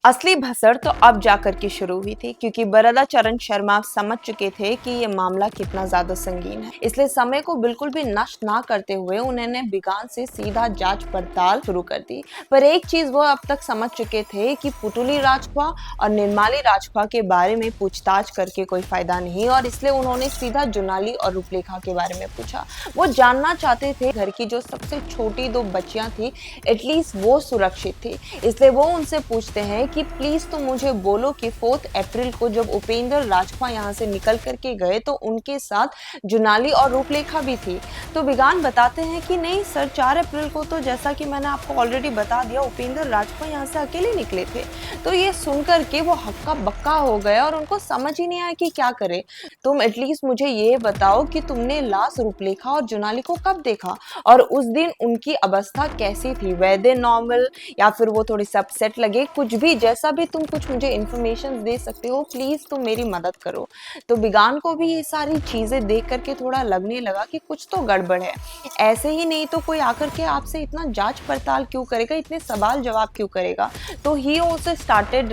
असली भसड़ तो अब जाकर के शुरू हुई थी, क्योंकि वरदाचरण शर्मा समझ चुके थे कि ये मामला कितना ज्यादा संगीन है। इसलिए समय को बिल्कुल भी नष्ट ना करते हुए उन्होंने बिगान से सीधा जांच पड़ताल शुरू कर दी। पर एक चीज वो अब तक समझ चुके थे कि पुटुली राजख्वा और निर्माली राजख्वा के बारे में पूछताछ करके कोई फायदा नहीं, और इसलिए उन्होंने सीधा जुनाली और रूपलेखा के बारे में पूछा। वो जानना चाहते थे घर की जो सबसे छोटी दो बच्चियां थी, एटलीस्ट वो सुरक्षित थी। इसलिए वो उनसे पूछते हैं कि प्लीज तुम मुझे बोलो कि 4 अप्रैल को जब उपेंद्र राजख्वा यहाँ से निकल करके गए तो उनके साथ जुनाली और रूपलेखा भी थी। तो बिगान बताते हैं कि नहीं सर, 4 अप्रैल को तो जैसा कि मैंने आपको ऑलरेडी बता दिया, उपेंद्र राजख्वा यहाँ से अकेले निकले थे। तो ये सुनकर के वो हक्का बक्का हो गए और उनको समझ ही नहीं आया कि क्या करे। तुम एटलीस्ट मुझे ये बताओ कि तुमने लाश रूपलेखा और जुनाली को कब देखा, और उस दिन उनकी अवस्था कैसी थी, वैदे नॉर्मल या फिर वो थोड़ी सा अपसेट लगे, कुछ भी, जैसा भी तुम कुछ मुझे इन्फॉर्मेशन दे सकते हो, प्लीज तुम मेरी मदद करो। तो बिगान को भी ये सारी चीजें देख करके थोड़ा लगने लगा कि कुछ तो गड़बड़ है। ऐसे ही नहीं तो कोई आकर के आपसे इतना जांच पड़ताल क्यों करेगा, इतने सवाल जवाब क्यों करेगा। तो he also started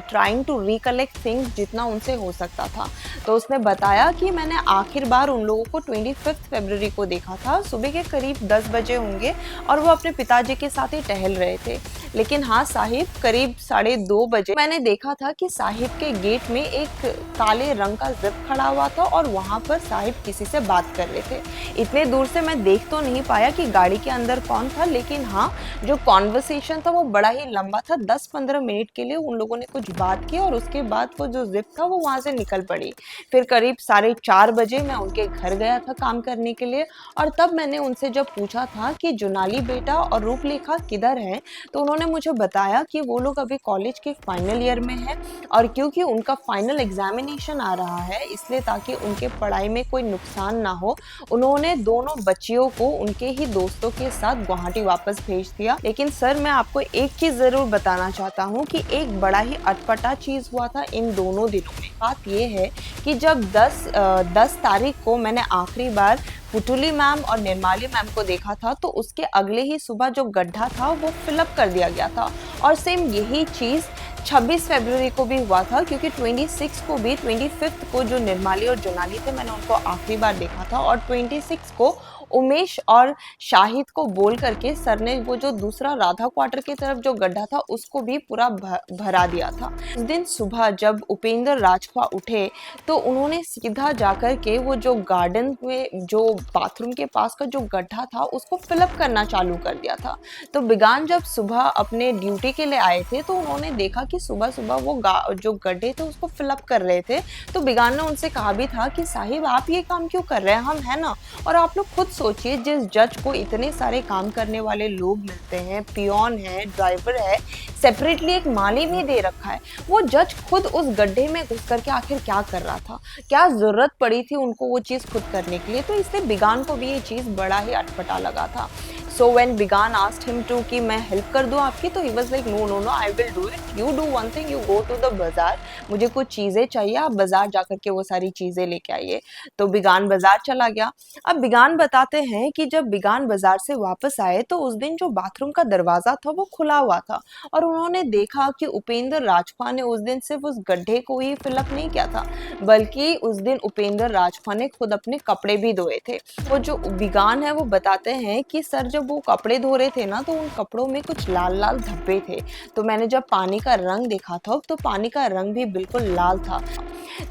trying to recollect things जितना उनसे हो सकता था। तो उसने बताया कि मैंने आखिर बार उन लोगों को 25 फरवरी को देखा था, सुबह के करीब 10 बजे होंगे, और वो अपने पिताजी के साथ ही टहल रहे थे। लेकिन हाँ साहिब, करीब 2:30 बजे मैंने देखा था कि साहिब के गेट में एक काले रंग का जिप खड़ा हुआ था और वहां पर साहिब किसी से बात कर रहे थे। इतने दूर से मैं देख तो नहीं पाया कि गाड़ी के अंदर कौन था, लेकिन हाँ जो कॉन्वर्सेशन था वो बड़ा ही लंबा था। 10-15 मिनट के लिए उन लोगों ने कुछ बात की और उसके बाद वो जो जिप था वो वहां से निकल पड़ी। फिर करीब 4:30 बजे मैं उनके घर गया था काम करने के लिए, और तब मैंने उनसे जब पूछा था कि जुनाली बेटा और रूपलेखा किधर है, तो उन्होंने मुझे बताया कि वो लोग अभी कॉलेज के फाइनल ईयर में है, और क्योंकि उनका फाइनल एग्जामिनेशन आ रहा है, इसलिए ताकि उनके पढ़ाई में कोई नुकसान ना हो, उन्होंने दोनों बच्चियों को उनके ही दोस्तों के साथ गुवाहाटी वापस भेज दिया। लेकिन सर, मैं आपको एक चीज जरूर बताना चाहता हूँ कि एक बड़ा ही अटपटा चीज हुआ था इन दोनों दिनों में। बात यह है कि जब 10 तारीख को मैंने आखिरी बार पुटुली मैम और निर्माली मैम को देखा था, तो उसके अगले ही सुबह जो गड्ढा था वो फिलअप कर दिया गया था। और सेम यही चीज 26 फरवरी को भी हुआ था, क्योंकि 26 को भी 25 को जो निर्माली और जुनाली थे मैंने उनको आखिरी बार देखा था, और 26 को उमेश और शाहिद को बोल करके सर ने वो जो दूसरा राधा क्वार्टर की तरफ जो गड्ढा था उसको भी पूरा भरा दिया था। उस दिन सुबह जब उपेंद्र राजख्वा उठे तो उन्होंने सीधा जाकर के वो जो गार्डन में जो बाथरूम के पास का जो गड्ढा था उसको फिलअप करना चालू कर दिया था। तो बिगान जब सुबह अपने ड्यूटी के लिए आए थे तो उन्होंने देखा कि सुबह सुबह वो जो गड्ढे थे उसको फिलअप कर रहे थे। तो बिगान ने उनसे कहा भी था कि साहिब आप ये काम क्यों कर रहे हैं, हम है ना। और आप लोग खुद सोचिए, जिस जज को इतने सारे काम करने वाले लोग मिलते हैं, पियोन है, ड्राइवर है, सेपरेटली एक माली भी दे रखा है, वो जज खुद उस गड्ढे में घुस करके आखिर क्या कर रहा था, क्या जरूरत पड़ी थी उनको वो चीज खुद करने के लिए। तो इससे बिगान को भी ये चीज बड़ा ही अटपटा लगा था। So when Bigan asked him to कि मैं हेल्प कर दूं आपकी, तो he was like no no no I will do it, you do one thing, you go to the बाजार, मुझे कुछ चीजें चाहिए, आप बाजार जाकर के वो सारी चीजें लेके आइए। तो बिगान बाजार चला गया। अब बिगान बताते हैं कि जब बिगान बाजार से वापस आए तो उस दिन जो बाथरूम का दरवाजा था वो खुला हुआ था, और उन्होंने देखा कि उपेंद्र राजख्वा ने उस दिन सिर्फ उस गड्ढे को ही फिलअप नहीं किया था, बल्कि उस दिन उपेंद्र राजख्वा ने खुद अपने कपड़े भी धोए थे। वो जो बिगान है वो बताते हैं कि सर जब वो कपड़े धो रहे थे ना, तो उन कपड़ों में कुछ लाल लाल धब्बे थे। तो मैंने जब पानी का रंग देखा था तो पानी का रंग भी बिल्कुल लाल था।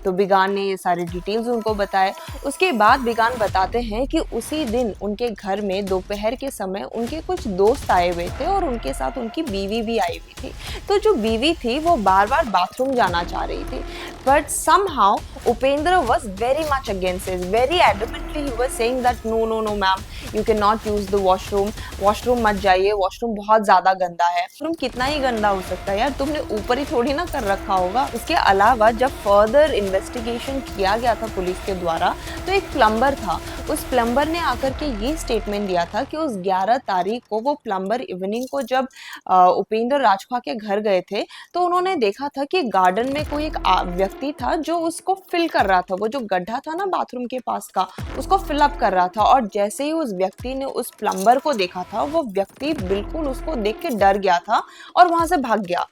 तो बिगान ने ये सारे डिटेल्स उनको बताए। उसके बाद बिगान बताते हैं कि उसी दिन उनके घर में दोपहर के समय उनके कुछ दोस्त आए हुए थे, और उनके साथ उनकी बीवी भी आई हुई थी। तो जो बीवी थी वो बार बार बाथरूम जाना चाह रही थी, but somehow Upendra was very much against it, very adamantly he was saying that no no no ma'am, you cannot use the washroom, washroom मत जाइए, वॉशरूम बहुत ज्यादा गंदा है। वॉशरूम कितना ही गंदा हो सकता है यार, तुमने ऊपर ही थोड़ी ना कर रखा होगा। इसके अलावा जब फर्दर इन्वेस्टिगेशन किया गया था पुलिस के द्वारा, तो एक प्लम्बर था, उस प्लम्बर ने आकर के ये स्टेटमेंट दिया था कि उस 11 तारीख को वो प्लम्बर इवनिंग को जब उपेंद्र राजख्वा के घर गए थे, तो उन्होंने देखा था कि गार्डन में कोई एक व्यक्ति था जो उसको फिल कर रहा था, वो जो गड्ढा था ना बाथरूम के पास का, उसको फिलअप कर रहा था। और जैसे ही उस व्यक्ति ने उस प्लम्बर को देखा था, वो व्यक्ति बिल्कुल उसको देख के डर गया था और वहां से भाग गया।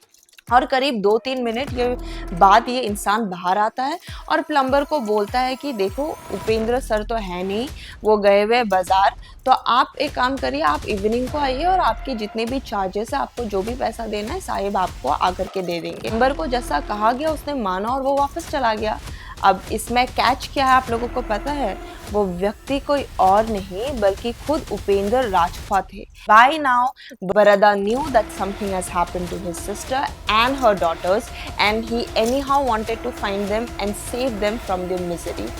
और करीब 2-3 मिनट ये बाद ये इंसान बाहर आता है और प्लम्बर को बोलता है कि देखो उपेंद्र सर तो है नहीं, वो गए हुए बाजार, तो आप एक काम करिए, आप इवनिंग को आइए और आपके जितने भी चार्जेस है, आपको जो भी पैसा देना है साहिब आपको आकर के दे देंगे। प्लम्बर को जैसा कहा गया उसने माना और वो वापस चला गया। अब इसमें कैच क्या है आप लोगों को पता है? वो व्यक्ति कोई और नहीं बल्कि खुद उपेंद्र राजखवा थे। By now, Barada knew that something has happened to his sister and her daughters, and he anyhow wanted to find them and save them from their misery.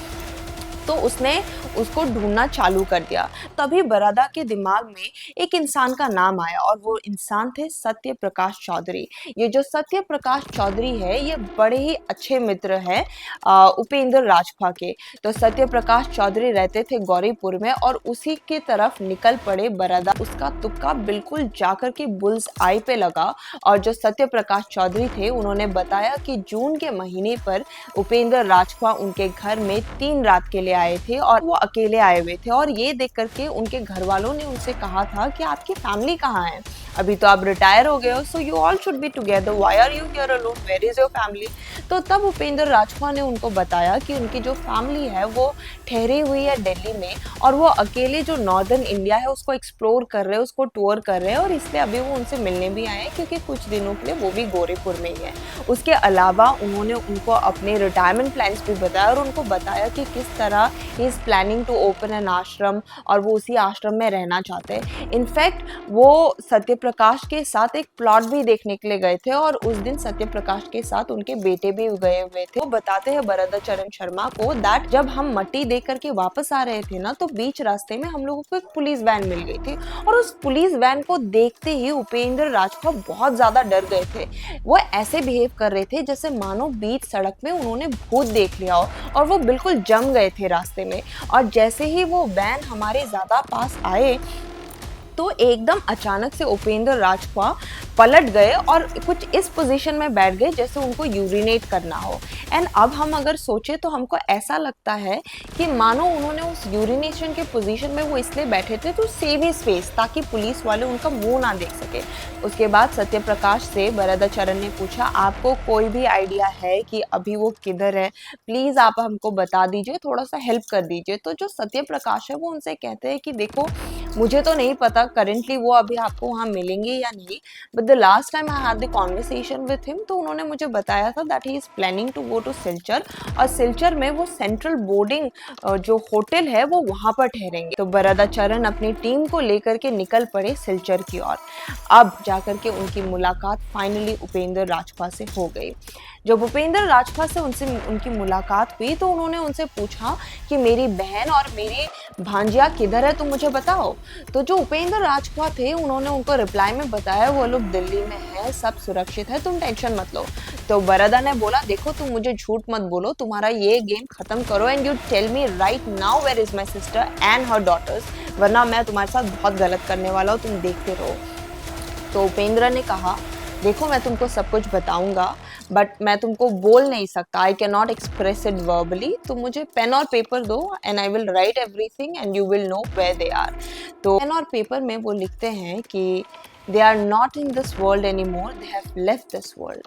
तो उसने उसको ढूंढना चालू कर दिया। तभी बरादा के दिमाग में एक इंसान का नाम आया और वो इंसान थे सत्य प्रकाश चौधरी। ये जो सत्य प्रकाश चौधरी है ये बड़े ही अच्छे मित्र हैं उपेंद्र राजखवा के। तो सत्य प्रकाश चौधरी रहते थे गौरीपुर में और उसी की तरफ निकल पड़े बरादा। उसका तुक्का बिल्कुल जाकर के बुल्स आई पे लगा और जो सत्य प्रकाश चौधरी थे उन्होंने बताया कि जून के महीने पर उपेंद्र राजखवा उनके घर में 3 रात के लिए आए थे और वो अकेले आए हुए थे और ये देख करके उनके घर वालों ने उनसे कहा था कि आपकी फैमिली कहाँ है, अभी तो आप रिटायर हो गए हो, so you all should be together, why are you here alone, where is your family. तो तब उपेंद्र राजखवा ने उनको बताया कि उनकी जो फैमिली है वो ठहरी हुई है दिल्ली में और वो अकेले जो नॉर्दर्न इंडिया है उसको एक्सप्लोर कर रहे हैं, उसको टूर कर रहे हैं और इसलिए अभी वो उनसे मिलने भी आए हैं क्योंकि कुछ दिनों के लिए वो भी गोरखपुर में ही है। उसके अलावा उन्होंने उनको अपने रिटायरमेंट प्लान्स भी बताया और उनको बताया कि किस तरह he is planning to open an ashram और वो उसी आश्रम में रहना चाहते हैं। इनफैक्ट वो सत्य प्रकाश के साथ एक प्लॉट भी देखने के लिए गए थे और उस दिन सत्य प्रकाश के साथ उनके बेटे भी गए हुए थे। वो बताते हैं बरदाचरण शर्मा को दैट जब हम मट्टी दे करके वापस आ रहे थे ना तो बीच रास्ते में हम लोगों को एक पुलिस वैन मिल गई थी और उस पुलिस वैन को देखते ही उपेंद्र राजखवा बहुत ज्यादा डर गए थे। वो ऐसे बिहेव कर रहे थे जैसे मानो बीच सड़क में उन्होंने भूत देख लिया हो और वो बिल्कुल जम गए थे रास्ते में। और जैसे ही वो वैन हमारे ज्यादा पास आए तो एकदम अचानक से उपेंद्र राजखवा पलट गए और कुछ इस पोजीशन में बैठ गए जैसे उनको यूरिनेट करना हो। एंड अब हम अगर सोचे तो हमको ऐसा लगता है कि मानो उन्होंने उस यूरिनेशन के पोजीशन में वो इसलिए बैठे थे तो सेव ही स्पेस ताकि पुलिस वाले उनका मुंह ना देख सके। उसके बाद सत्य प्रकाश से बरदाचरण ने पूछा आपको कोई भी आइडिया है कि अभी वो किधर है, प्लीज आप हमको बता दीजिए, थोड़ा सा हेल्प कर दीजिए। तो जो सत्य प्रकाश है वो उनसे कहते हैं कि देखो मुझे तो नहीं पता करेंटली वो अभी आपको वहाँ मिलेंगे या नहीं, but the last time I had the conversation with him तो उन्होंने मुझे बताया था that he is planning to go to Silchar और सिलचर में वो सेंट्रल बोर्डिंग जो होटल है वो वहाँ पर ठहरेंगे। तो बरदाचरण अपनी टीम को लेकर के निकल पड़े सिलचर की ओर। अब जाकर के उनकी मुलाकात फाइनली उपेंद्र राजखवा से हो गई। जब उपेंद्र राजखवा से उनकी मुलाकात हुई तो उन्होंने उनसे पूछा कि मेरी बहन और मेरी भांजिया किधर है, तुम मुझे बताओ। तो जो उपेंद्र राजखवा थे उन्होंने उनको रिप्लाई में बताया वो लोग दिल्ली में है, सब सुरक्षित है, तुम टेंशन मत लो। तो बरदा ने बोला देखो तुम मुझे झूठ मत बोलो, तुम्हारा ये गेम खत्म करो and you tell me right now where is my sister and her daughters, वरना मैं तुम्हारे साथ बहुत गलत करने वाला हूँ, तुम देखते रहो। तो उपेंद्र ने कहा देखो मैं तुमको सब कुछ बताऊंगा बट मैं तुमको बोल नहीं सकता, I can not express it verbally, तो मुझे पेन और पेपर दो and I will write everything and you will know where they are. तो पेन और पेपर में वो लिखते हैं कि they are not in this world any more, they have left this world.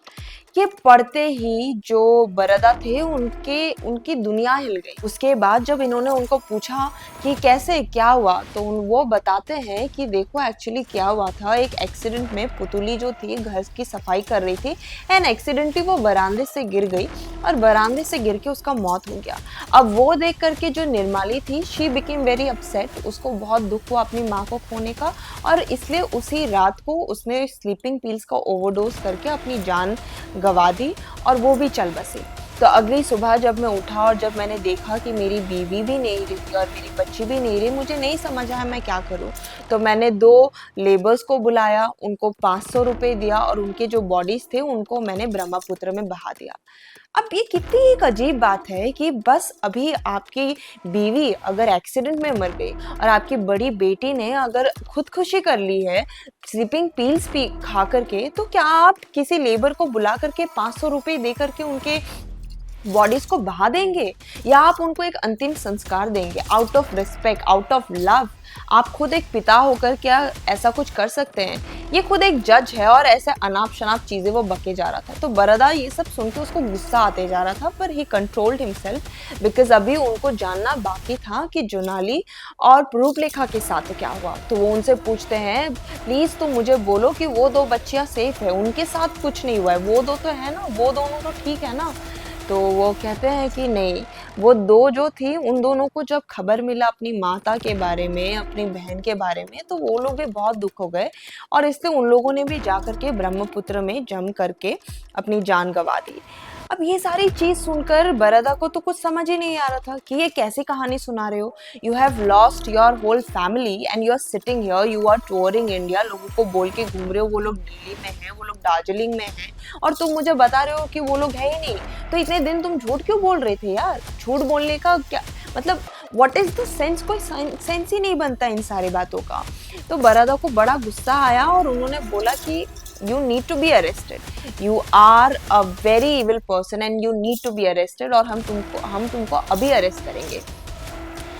ये पढ़ते ही जो बरदा थे उनकी दुनिया हिल गई। उसके बाद जब इन्होंने उनको पूछा कि कैसे क्या हुआ तो वो बताते हैं कि देखो एक्चुअली क्या हुआ था, एक एक्सीडेंट में पुतली जो थी घर की सफाई कर रही थी एंड एक्सीडेंटली वो बरामदे से गिर गई और बरामदे से गिर के उसका मौत हो गया। अब वो देख करके जो निर्माली थी शी बिकेम वेरी अपसेट, उसको बहुत दुख हुआ अपनी माँ को खोने का और इसलिए उसी रात को उसने स्लीपिंग पिल्स का ओवरडोज करके अपनी जान गवा दी और वो भी चल बसी। तो अगली सुबह जब मैं उठा और जब मैंने देखा कि मेरी बीवी भी नहीं रही और मेरी बच्ची भी नहीं रही, मुझे नहीं समझ आया मैं क्या करूं। तो मैंने 2 लेबर्स को बुलाया, उनको 500 रुपये दिया और उनके जो बॉडीज थे उनको मैंने ब्रह्मपुत्र में बहा दिया। अब ये कितनी एक अजीब बात है कि बस अभी आपकी बीवी अगर एक्सीडेंट में मर गई और आपकी बड़ी बेटी ने अगर खुदकुशी कर ली है स्लीपिंग पिल्स पी खा करके, तो क्या आप किसी लेबर को बुला करके 500 रुपये दे करके उनके बॉडीज को बहा देंगे या आप उनको एक अंतिम संस्कार देंगे out of respect, out of love? आप खुद एक पिता होकर क्या ऐसा कुछ कर सकते हैं? ये खुद एक जज है और ऐसे अनाप शनाप चीजें वो बके जा रहा था। तो बरदा ये सब सुन के उसको गुस्सा आते जा रहा था, पर ही कंट्रोल्ड हिमसेल्फ बिकॉज अभी उनको जानना बाकी था कि जुनाली और रूपलेखा के साथ क्या हुआ। तो वो उनसे पूछते हैं, प्लीज तुम मुझे बोलो कि वो दो बच्चियां सेफ है, उनके साथ कुछ नहीं हुआ है, वो दो तो है ना, वो दोनों तो ठीक है ना। तो वो कहते हैं कि नहीं, वो दो जो थी उन दोनों को जब खबर मिला अपनी माता के बारे में, अपनी बहन के बारे में, तो वो लोग भी बहुत दुख हो गए और इसलिए उन लोगों ने भी जाकर के ब्रह्मपुत्र में जम करके अपनी जान गंवा दी। अब ये सारी चीज सुनकर बरदा को तो कुछ समझ ही नहीं आ रहा था कि ये कैसी कहानी सुना रहे हो। You have lost your whole family and you are sitting here, you are touring India, लोगों को बोल के घूम रहे हो वो लोग दिल्ली में हैं, वो लोग दार्जिलिंग में हैं, और तुम मुझे बता रहे हो कि वो लोग है ही नहीं। तो इतने दिन तुम झूठ क्यों बोल रहे थे यार? झूठ बोलने का क्या मतलब, व्हाट इज द सेंस? कोई सेंस ही नहीं बनता इन सारी बातों का। तो बरदा को बड़ा गुस्सा आया और उन्होंने बोला कि you need to be arrested, you are a very evil person and you need to be arrested, और हम तुमको अभी अरेस्ट करेंगे।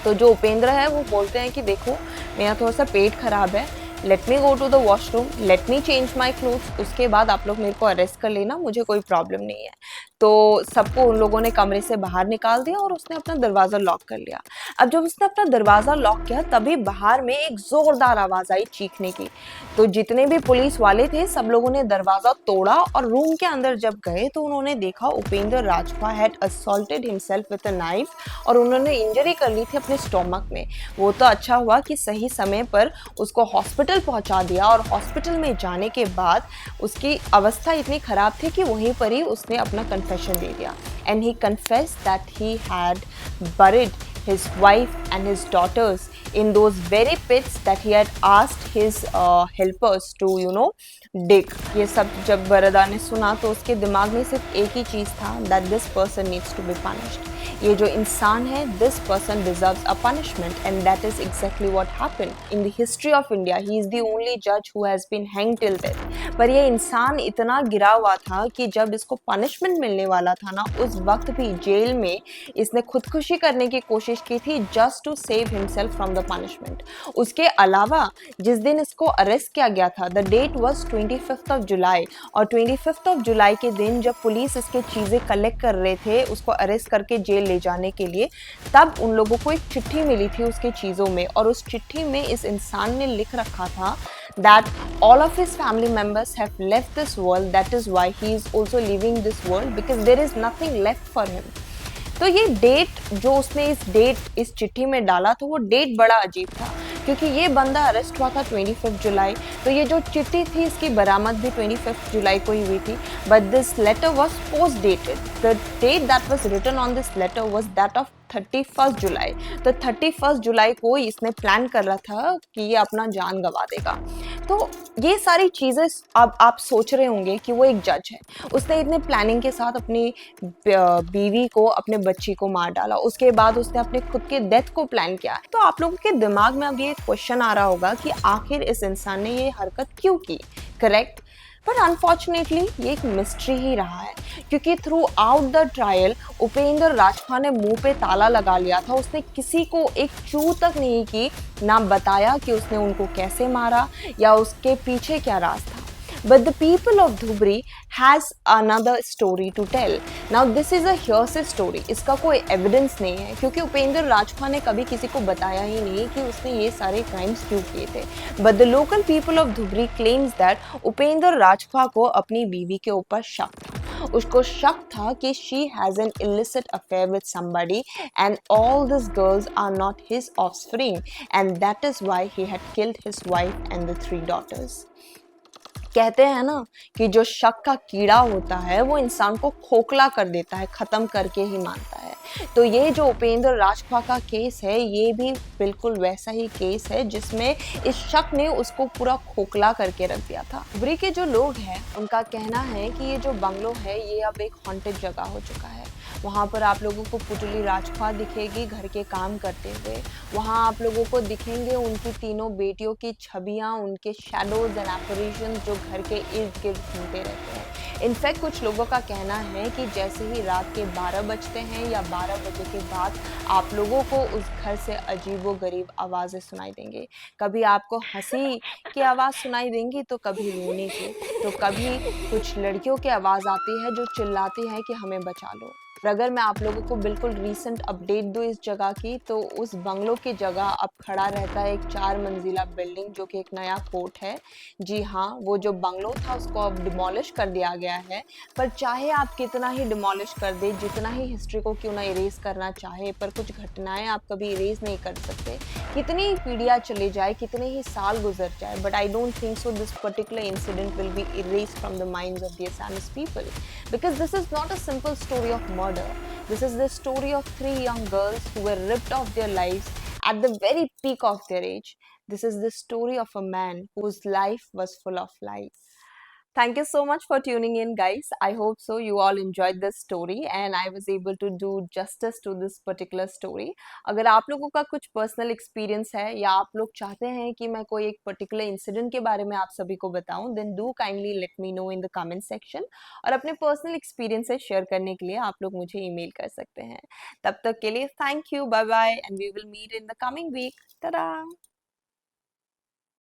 तो जो उपेंद्र है वो बोलते हैं कि देखो मेरा थोड़ा सा पेट खराब है, let me go to the washroom, let me change my clothes, उसके बाद आप लोग मेरे को अरेस्ट कर लेना, मुझे कोई प्रॉब्लम नहीं है। तो सबको उन लोगों ने कमरे से बाहर निकाल दिया और उसने अपना दरवाज़ा लॉक कर लिया। अब जब उसने अपना दरवाज़ा लॉक किया तभी बाहर में एक ज़ोरदार आवाज़ आई चीखने की। तो जितने भी पुलिस वाले थे सब लोगों ने दरवाज़ा तोड़ा और रूम के अंदर जब गए तो उन्होंने देखा Upendra Rajpa had assaulted himself with a knife और उन्होंने इंजरी कर ली थी अपने स्टोमक में। वो तो अच्छा हुआ कि सही समय पर उसको हॉस्पिटल पहुंचा दिया और हॉस्पिटल में जाने के बाद उसकी अवस्था इतनी ख़राब थी कि वहीं पर ही उसने अपना कन्फेशन दे दिया। And he confessed that he had buried his wife and his daughters in those very pits that he had asked his helpers to dig। ये सब जब बरदा ने सुना तो उसके दिमाग में सिर्फ एक ही चीज़ था, that this person needs to be punished। ये जो इंसान है, this person deserves a punishment and that is exactly what happened in the history of India। He is the only judge who has been hanged till death। पर ये इंसान इतना गिरा हुआ था कि जब इसको पनिशमेंट मिलने वाला था ना, उस वक्त भी जेल में इसने खुदकुशी करने की कोशिश की थी just to save himself from the punishment. उसके अलावा जिस दिन इसको अरेस्ट किया गया था, the date was 25th of July, और 25th ऑफ जुलाई के दिन जब पुलिस इसके चीज़ें कलेक्ट कर रहे थे उसको अरेस्ट करके जेल ले जाने के लिए, तब उन लोगों को एक चिट्ठी मिली थी उसके चीज़ों में, और उस चिट्ठी में इस इंसान ने लिख रखा था that all of his family members have left this world, that is why he is also leaving this world because there is nothing left for him। तो ये डेट जो उसने इस चिट्ठी में डाला था वो डेट बड़ा अजीब था, क्योंकि ये बंदा अरेस्ट हुआ था 25 जुलाई, तो ये जो चिट्ठी थी इसकी बरामद भी 25 जुलाई को ही हुई थी। But this letter was post dated, the date that was written on this letter was that of 31 July. तो 31 जुलाई को इसने प्लान कर रहा था कि ये अपना जान गंवा देगा। तो ये सारी चीज़ें अब आप सोच रहे होंगे कि वो एक जज है, उसने इतने प्लानिंग के साथ अपनी बीवी को, अपने बच्ची को मार डाला, उसके बाद उसने अपने खुद के डेथ को प्लान किया। तो आप लोगों के दिमाग में अब ये क्वेश्चन आ रहा होगा कि आखिर इस इंसान ने ये हरकत क्यों की, करेक्ट? पर अनफॉर्चुनेटली ये एक मिस्ट्री ही रहा है, क्योंकि through out the trial Upendra Rajpa ने मुंह पे ताला लगा लिया था। उसने किसी को एक चू तक नहीं की, ना बताया कि उसने उनको कैसे मारा या उसके पीछे क्या राज था। But the people of Dhubri has another story to tell. Now this is a hearsay story. इसका कोई एविडेंस नहीं है, क्योंकि उपेंद्र राजपा ने कभी किसी को बताया ही नहीं कि उसने ये सारे क्राइम्स क्यों किए थे। But the local people of Dhubri claims that Upendra Rajpa को अपनी बीवी के ऊपर शक था। उसको शक था कि she has an illicit affair with somebody and all these girls are not his offspring, and that is why he had killed his wife and the 3 daughters। कहते हैं ना कि जो शक का कीड़ा होता है वो इंसान को खोखला कर देता है, ख़त्म करके ही मानता है। तो ये जो उपेंद्र राजपा का केस है ये भी बिल्कुल वैसा ही केस है जिसमें इस शक ने उसको पूरा खोखला करके रख दिया था। धुबरी के जो लोग हैं उनका कहना है कि ये जो बंगलो है ये अब एक हॉन्टेड जगह हो चुका है। वहाँ पर आप लोगों को पुतली राजपा दिखेगी घर के काम करते हुए, वहाँ आप लोगों को दिखेंगे उनकी तीनों बेटियों की छवियाँ, उनके शैडोज एंड एपरेशन जो घर के इर्द गिर्द घूमते रहते हैं। इनफैक्ट कुछ लोगों का कहना है कि जैसे ही रात के 12 बजते हैं या 12 बजे के बाद आप लोगों को उस घर से अजीबो-गरीब आवाज़ें सुनाई देंगी। कभी आपको हँसी की आवाज़ सुनाई देंगी तो कभी रोने की, तो कभी कुछ लड़कियों की आवाज़ आती है जो चिल्लाती है कि हमें बचा लो। और अगर मैं आप लोगों को बिल्कुल रीसेंट अपडेट दूँ इस जगह की, तो उस बंगलो की जगह अब खड़ा रहता है एक 4 मंजिला बिल्डिंग जो कि एक नया कोर्ट है। जी हाँ, वो जो बंगलो था उसको अब डिमोलिश कर दिया गया है, पर चाहे आप कितना ही डिमोलिश कर दें, जितना ही हिस्ट्री को क्यों ना इरेज़ करना चाहे, पर कुछ घटनाएँ आप कभी इरेज़ नहीं कर सकते। कितनी ही पीढ़ियाँ चली जाए, कितने ही साल गुज़र जाए, but I don't think so this particular incident will be erased from the minds of the Assamese people. Because this is not a simple story of murder. This is the story of three young girls who were ripped of their lives at the very peak of their age. This is the story of a man whose life was full of lies. Thank you so much for tuning in, guys. I hope so. You all enjoyed this story and I was able to do justice to this particular story. अगर आप लोगों का कुछ personal experience है या आप लोग चाहते हैं कि मैं कोई एक पर्टिकुलर इंसिडेंट के बारे में आप सभी को बताऊं, then do kindly let me know in the comment section. और अपने पर्सनल एक्सपीरियंसेस शेयर करने के लिए आप लोग मुझे ईमेल कर सकते हैं। तब तक के लिए thank you, bye bye, and we will meet in the coming week. टा